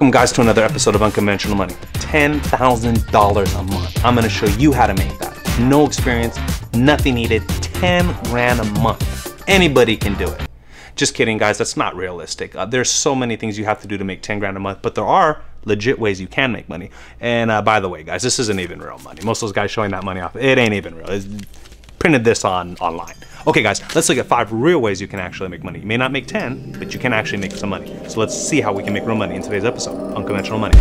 Welcome guys to another episode of Unconventional Money. $10,000 a month. I'm gonna show you how to make that. No experience, nothing needed, 10 grand a month. Anybody can do it. Just kidding guys, that's not realistic. There's so many things you have to do to make 10 grand a month, but there are legit ways you can make money. And by the way guys, this isn't even real money. Most of those guys showing that money off, it ain't even real. It's printed this online. Okay guys, let's look at 5 real ways you can actually make money. You may not make 10, but you can actually make some money. So let's see how we can make real money in today's episode, Unconventional Money.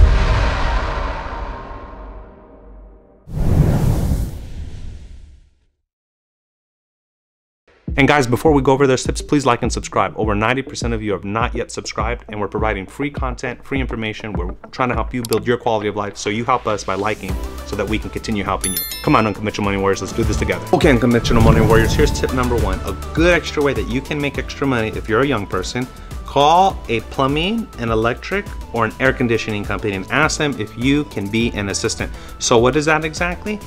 And guys, before we go over those tips, please like and subscribe. Over 90% of you have not yet subscribed, and we're providing free content, free information. We're trying to help you build your quality of life, so you help us by liking so that we can continue helping you. Come on, Unconventional Money Warriors, let's do this together. Okay, Unconventional Money Warriors, here's tip number 1. A good extra way that you can make extra money if you're a young person. Call a plumbing, an electric, or an air conditioning company and ask them if you can be an assistant. So what is that exactly?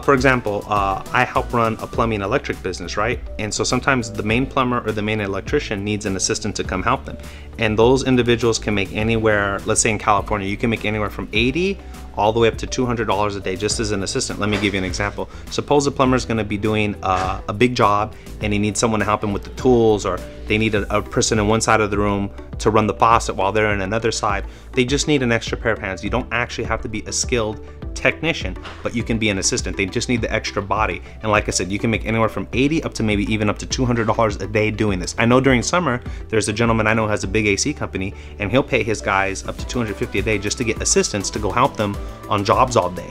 For example, I help run a plumbing electric business, right? And so sometimes the main plumber or the main electrician needs an assistant to come help them. And those individuals can make anywhere, let's say in California, you can make anywhere from $80 all the way up to $200 a day just as an assistant. Let me give you an example. Suppose a plumber is going to be doing a big job and he needs someone to help him with the tools, or they need a person in one side of the room to run the faucet while they're in another side. They just need an extra pair of hands. You don't actually have to be a skilled technician, but you can be an assistant. They just need the extra body. And like I said, you can make anywhere from $80 up to maybe even up to $200 a day doing this. I know during summer, there's a gentleman I know who has a big AC company, and he'll pay his guys up to $250 a day just to get assistants to go help them on jobs all day.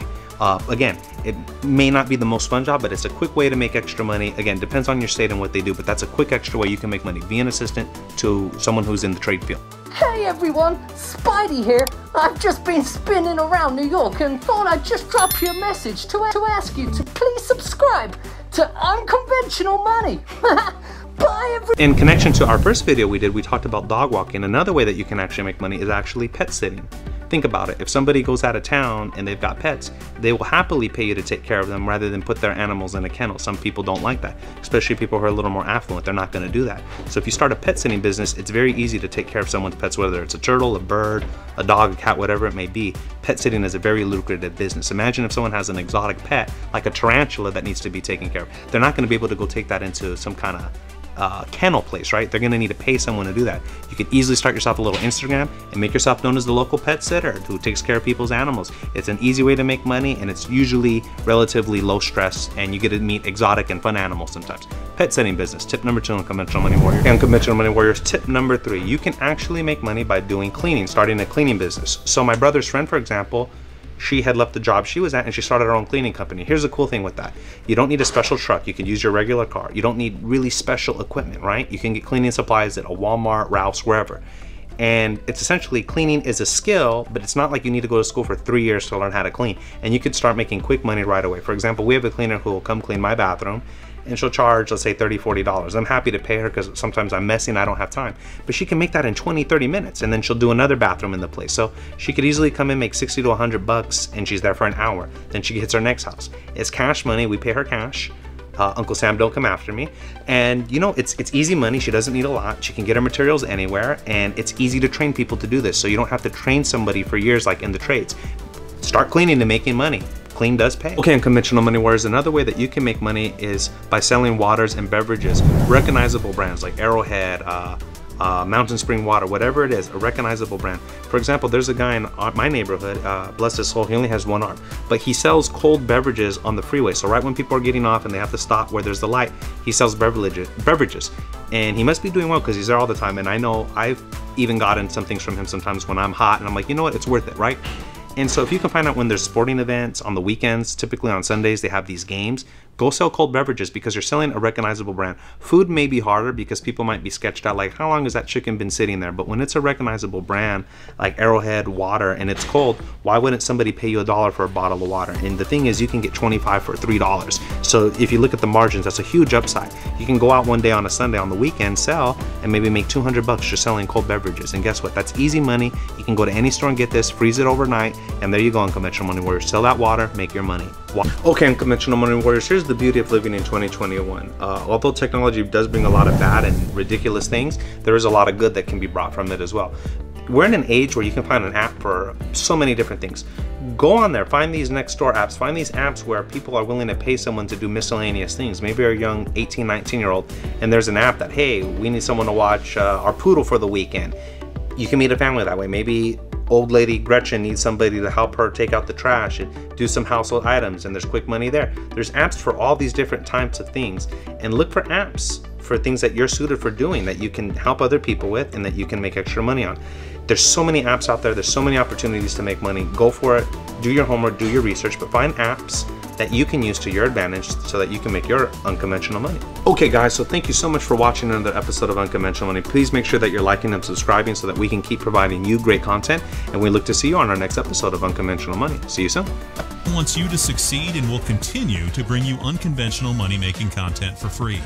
Again, it may not be the most fun job, but it's a quick way to make extra money. Again, depends on your state and what they do, but that's a quick extra way you can make money. Be an assistant to someone who's in the trade field. Hey everyone, Spidey here. I've just been spinning around New York and thought I'd just drop you a message to ask you to please subscribe to Unconventional Money. Bye everyone. In connection to our first video we did, we talked about dog walking. Another way that you can actually make money is actually pet sitting. Think about it. If somebody goes out of town and they've got pets, they will happily pay you to take care of them rather than put their animals in a kennel. Some people don't like that, especially people who are a little more affluent. They're not going to do that. So if you start a pet sitting business, it's very easy to take care of someone's pets, whether it's a turtle, a bird, a dog, a cat, whatever it may be. Pet sitting is a very lucrative business. Imagine if someone has an exotic pet, like a tarantula that needs to be taken care of. They're not going to be able to go take that into some kind of kennel place, right? They're gonna need to pay someone to do that. You could easily start yourself a little Instagram and make yourself known as the local pet sitter who takes care of people's animals. It's an easy way to make money, and it's usually relatively low stress, and you get to meet exotic and fun animals sometimes. Pet sitting business, tip number 2 on Unconventional Money Warriors. Unconventional Money Warriors, tip number 3, you can actually make money by doing cleaning, starting a cleaning business. So my brother's friend, for example, she had left the job she was at and she started her own cleaning company. Here's the cool thing with that. You don't need a special truck. You can use your regular car. You don't need really special equipment, right? You can get cleaning supplies at a Walmart, Ralph's, wherever. And it's essentially, cleaning is a skill, but it's not like you need to go to school for 3 years to learn how to clean. And you could start making quick money right away. For example, we have a cleaner who will come clean my bathroom, and she'll charge, let's say $30, $40. I'm happy to pay her because sometimes I'm messy and I don't have time. But she can make that in 20, 30 minutes, and then she'll do another bathroom in the place. So she could easily come in, make 60 to 100 bucks, and she's there for an hour. Then she hits her next house. It's cash money, we pay her cash. Uncle Sam, don't come after me. And you know, it's easy money. She doesn't need a lot. She can get her materials anywhere, and it's easy to train people to do this. So you don't have to train somebody for years like in the trades. Start cleaning and making money. Clean does pay. Okay, Unconventional Money Warriors, another way that you can make money is by selling waters and beverages. Recognizable brands like Arrowhead, Mountain Spring Water, whatever it is, a recognizable brand. For example, there's a guy in my neighborhood, bless his soul, he only has one arm, but he sells cold beverages on the freeway. So right when people are getting off and they have to stop where there's the light, he sells beverages. And he must be doing well because he's there all the time. And I know I've even gotten some things from him sometimes when I'm hot and I'm like, you know what, it's worth it, right? And so if you can find out when there's sporting events on the weekends, typically on Sundays, they have these games, go sell cold beverages because you're selling a recognizable brand. Food may be harder because people might be sketched out like, how long has that chicken been sitting there? But when it's a recognizable brand like Arrowhead Water and it's cold, why wouldn't somebody pay you $1 for a bottle of water? And the thing is, you can get 25 for $3. So if you look at the margins, that's a huge upside. You can go out one day on a Sunday on the weekend, sell, and maybe make 200 bucks just selling cold beverages. And guess what? That's easy money. You can go to any store and get this, freeze it overnight, and there you go, Unconventional Money Warriors. Sell that water, make your money. Okay, Unconventional Money Warriors, here's the beauty of living in 2021. Although technology does bring a lot of bad and ridiculous things, there is a lot of good that can be brought from it as well. We're in an age where you can find an app for so many different things. Go on there, find these next door apps, find these apps where people are willing to pay someone to do miscellaneous things. Maybe you're a young 18, 19-year-old and there's an app that, hey, we need someone to watch our poodle for the weekend. You can meet a family that way. Maybe old lady Gretchen needs somebody to help her take out the trash and do some household items, and there's quick money there. There's apps for all these different types of things, and look for apps for things that you're suited for doing, that you can help other people with and that you can make extra money on. There's so many apps out there, there's so many opportunities to make money. Go for it, do your homework, do your research, but find apps that you can use to your advantage so that you can make your unconventional money. Okay guys, so thank you so much for watching another episode of Unconventional Money. Please make sure that you're liking and subscribing so that we can keep providing you great content, and we look to see you on our next episode of Unconventional Money. See you soon. Wants you to succeed and will continue to bring you unconventional money-making content for free.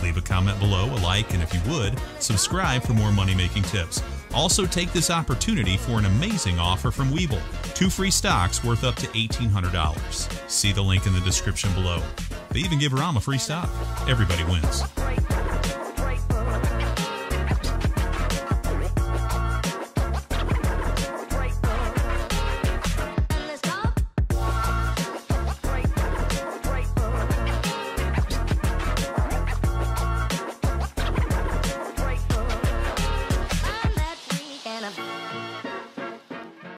Leave a comment below, a like, and if you would, subscribe for more money-making tips. Also, take this opportunity for an amazing offer from Webull. 2 free stocks worth up to $1,800. See the link in the description below. They even give Ram a free stock. Everybody wins.